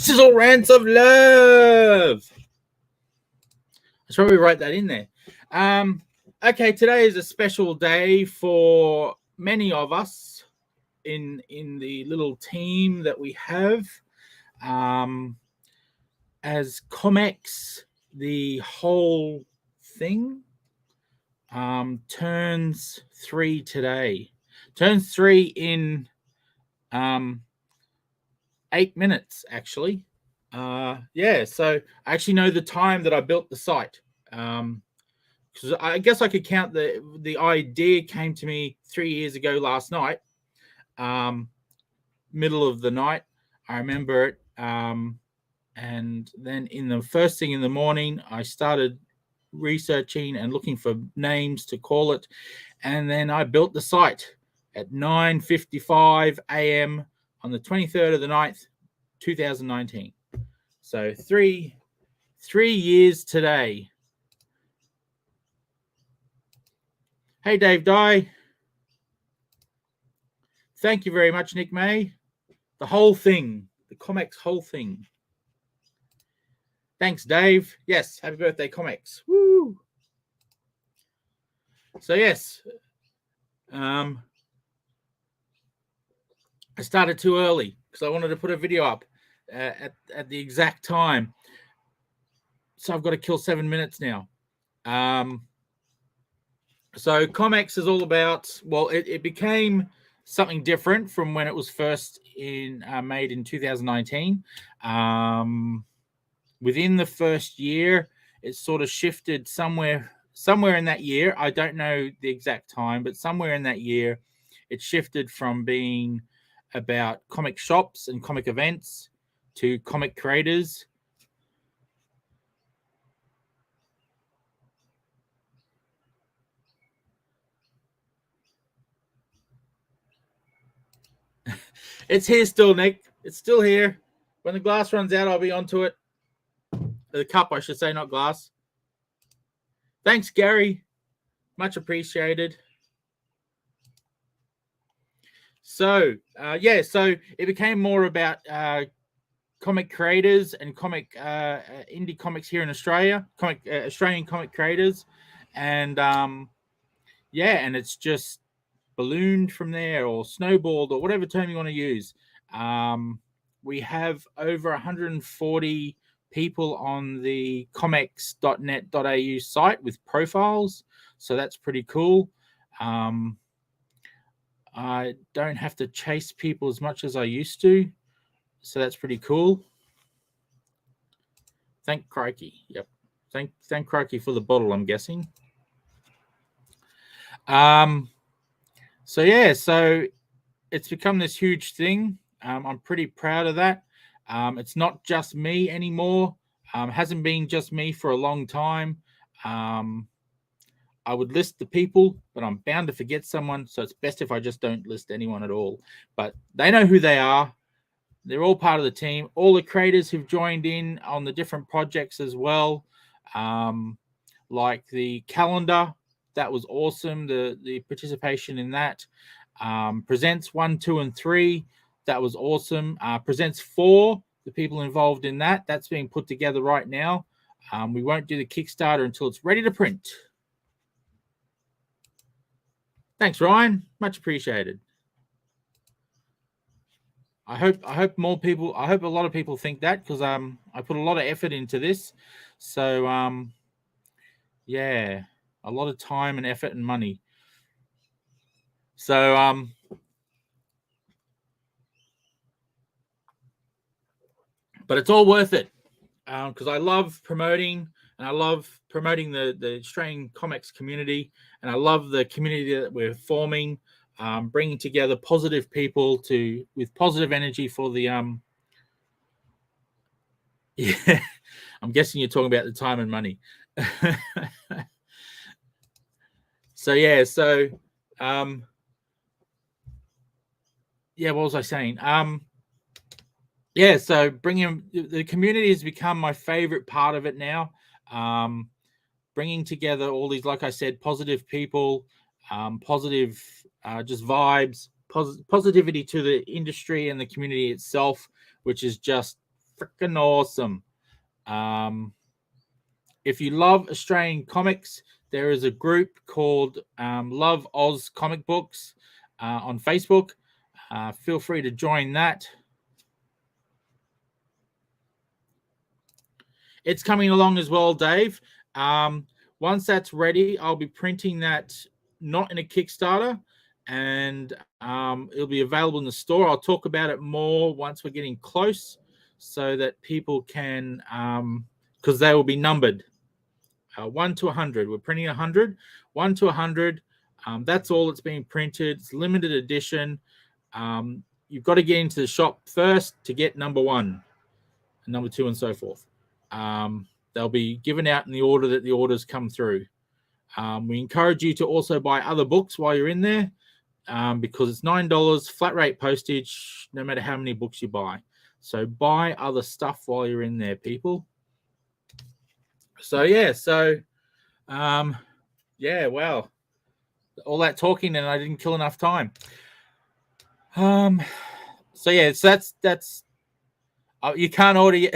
Sizzle rants of love. I should probably write that in there. Okay, today is a special day for many of us in the little team that we have. As ComX, the whole thing turns 3 today. Turns 3 in 8 minutes, actually. So I actually know the time that I built the site. Because I guess I could count the idea came to me 3 years ago last night, middle of the night. I remember it. And then in the first thing in the morning, I started researching and looking for names to call it. And then I built the site at 9:55 a.m. on the 23rd of the 9th, 2019. So three years today. Hey, Dave Dye. Thank you very much, Nick May. The whole thing, the ComX whole thing. Thanks, Dave. Yes, happy birthday, ComX. Woo! So, yes, I started too early because I wanted to put a video up at the exact time. So I've got to kill 7 minutes now. So ComX is all about, well, it became something different from when it was first made in 2019. Within the first year, it sort of shifted somewhere in that year. I don't know the exact time, but somewhere in that year, it shifted from being about comic shops and comic events to comic creators. It's here still, Nick. It's still here. When the glass runs out, I'll be onto it. The cup, I should say, not glass. Thanks, Gary. Much appreciated. So, so it became more about comic creators and indie comics here in Australia, Australian comic creators. And, and it's just ballooned from there, or snowballed, or whatever term you want to use. We have over 140 people on the comx.net.au site with profiles, so that's pretty cool. I don't have to chase people as much as I used to, so that's pretty cool. Thank crikey. Yep. Thank crikey for the bottle, I'm guessing. So it's become this huge thing. I'm pretty proud of that. It's not just me anymore. Hasn't been just me for a long time. I would list the people, but I'm bound to forget someone, so it's best if I just don't list anyone at all. But they know who they are. They're all part of the team. All the creators who've joined in on the different projects as well, like the calendar. That was awesome. The participation in that. Presents 1, 2, and 3. That was awesome. Presents 4. The people involved in that. That's being put together right now. We won't do the Kickstarter until it's ready to print. Thanks, Ryan. Much appreciated. I hope more people. I hope a lot of people think that, because I put a lot of effort into this. So a lot of time and effort and money. So but it's all worth it, because I love promoting, and I love promoting the Australian comics community, and I love the community that we're forming, bringing together positive people with positive energy for the yeah. I'm guessing you're talking about the time and money. What was I saying? So bringing the community has become my favorite part of it now. Bringing together all these, like I said, positive people, positive just vibes, positivity to the industry and the community itself, which is just freaking awesome. If you love Australian comics, there is a group called Love Oz Comic Books on Facebook. Feel free to join that. It's coming along as well, Dave. Once that's ready, I'll be printing that not in a Kickstarter, and it'll be available in the store. I'll talk about it more once we're getting close so that people can, because they will be numbered. 1 to 100. We're printing 100. 1 to 100. That's all that's being printed. It's limited edition. You've got to get into the shop first to get number 1, and number 2, and so forth. They'll be given out in the order that the orders come through. We encourage you to also buy other books while you're in there, because it's $9 flat rate postage no matter how many books you buy. So buy other stuff while you're in there, people. So yeah, well, all that talking and I didn't kill enough time. So yeah, so that's you can't order yet.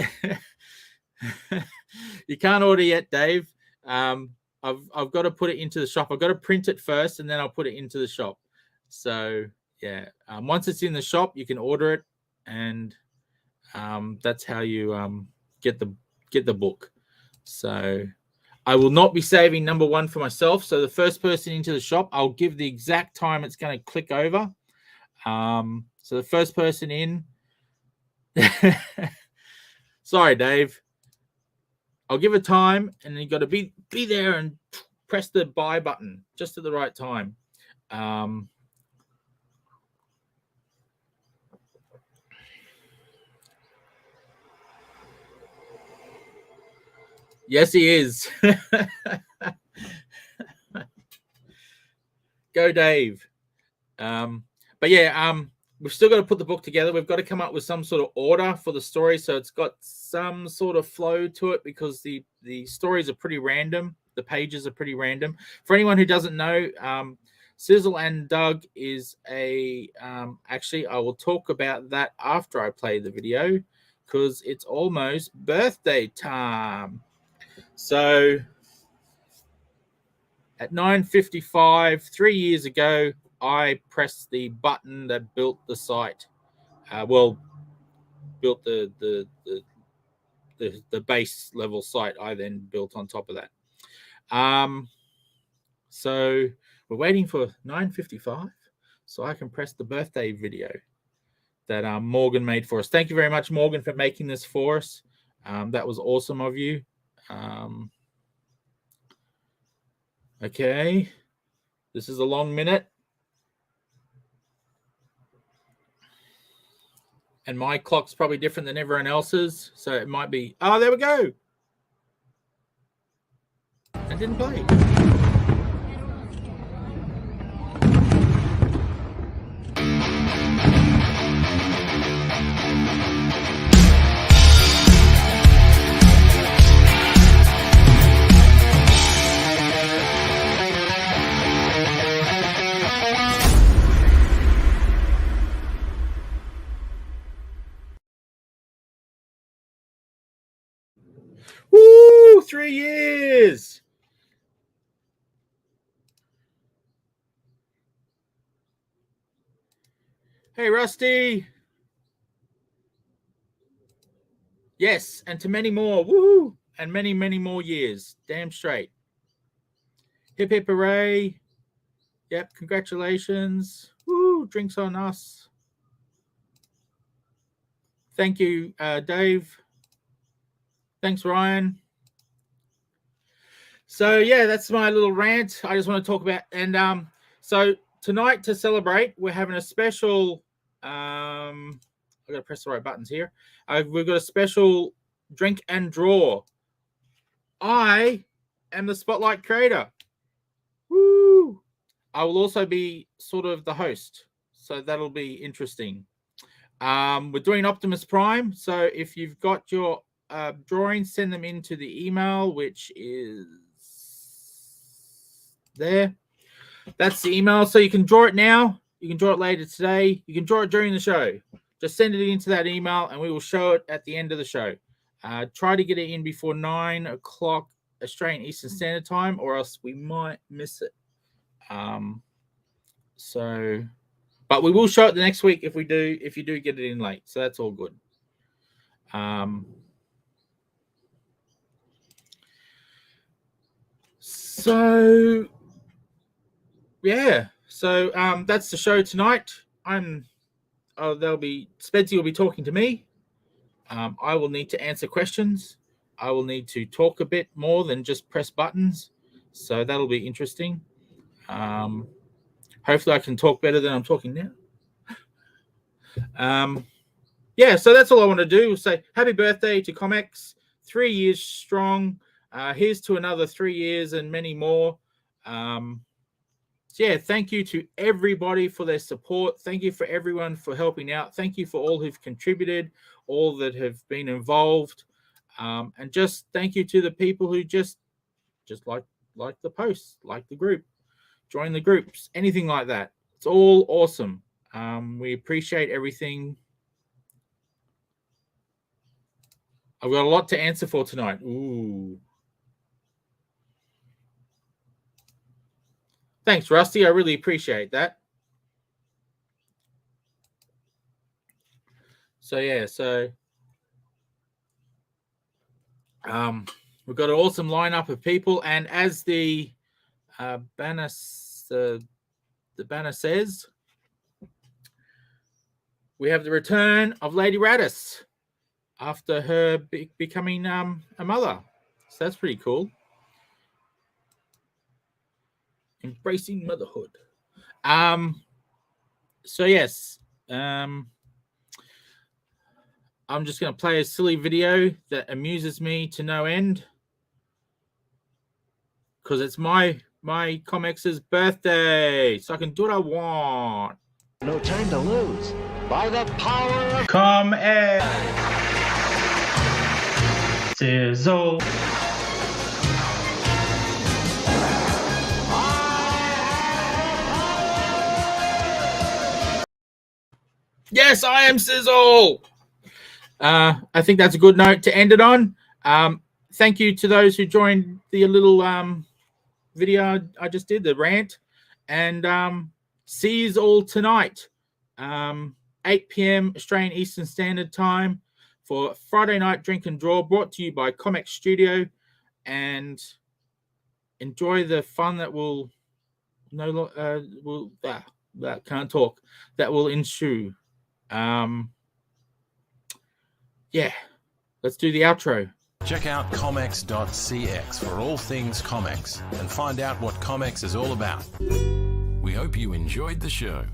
You can't order yet, Dave. I've got to put it into the shop. I've got to print it first, and then I'll put it into the shop. So yeah, once it's in the shop, you can order it, and that's how you get the book. So I will not be saving number 1 for myself. So the first person into the shop, I'll give the exact time it's going to click over. So the first person in. Sorry, Dave. I'll give a time, and then you got to be there and press the buy button just at the right time. Yes, he is. Go, Dave. But yeah, we've still got to put the book together. We've got to come up with some sort of order for the story, so it's got some sort of flow to it, because the stories are pretty random. The pages are pretty random. For anyone who doesn't know, Sizzle and Doug is a actually, I will talk about that after I play the video, because it's almost birthday time. So at 9:55, 3 years ago, I pressed the button that built the site. Built the base level site. I then built on top of that. So we're waiting for 9:55 so I can press the birthday video that Morgan made for us. Thank you very much, Morgan, for making this for us. That was awesome of you. Okay, this is a long minute. And my clock's probably different than everyone else's, so it might be... Oh, there we go. It didn't play. Woo! 3 years. Hey, Rusty. Yes, and to many more. Woohoo! And many, many more years. Damn straight. Hip, hip, hooray. Yep, congratulations. Woo! Drinks on us. Thank you, Dave. Thanks, Ryan. So yeah, that's my little rant. I just want to talk about, and so tonight to celebrate, we're having a special. I got to press the right buttons here. We've got a special drink and draw. I am the spotlight creator. Woo! I will also be sort of the host, so that'll be interesting. We're doing Optimus Prime, so if you've got your drawings, send them into the email, which is there. That's the email, so you can draw it now, you can draw it later today, you can draw it during the show. just send it into that email and we will show it at the end of the show. Try to get it in before 9 o'clock Australian Eastern Standard Time, or else we might miss it. But we will show it the next week if you do get it in late. So that's all good. So that's the show tonight. Spency will be talking to me. I will need to answer questions. I will need to talk a bit more than just press buttons. So that'll be interesting. Hopefully I can talk better than I'm talking now. So that's all I want to do. Say happy birthday to ComX. 3 years strong. Here's to another 3 years and many more. Thank you to everybody for their support. Thank you for everyone for helping out. Thank you for all who've contributed, all that have been involved. And just thank you to the people who just like the posts, like the group, join the groups, anything like that. It's all awesome. We appreciate everything. I've got a lot to answer for tonight. Ooh. Thanks, Rusty. I really appreciate that. We've got an awesome lineup of people, and as the banner says, we have the return of Lady Radis after her becoming a mother. So that's pretty cool. Embracing motherhood. I'm just going to play a silly video that amuses me to no end because it's my ComX's birthday, so I can do what I want. No time to lose. By the power of ComX. Sizzle. Yes, I am Sizzle. I think that's a good note to end it on. Thank you to those who joined the little video I just did, the rant. And see you all tonight, 8 p.m. Australian Eastern Standard Time for Friday Night Drink and Draw, brought to you by ComX Studio. And enjoy the fun that will ensue. Let's do the outro. Check out ComX.cx for all things ComX and find out what ComX is all about. We hope you enjoyed the show.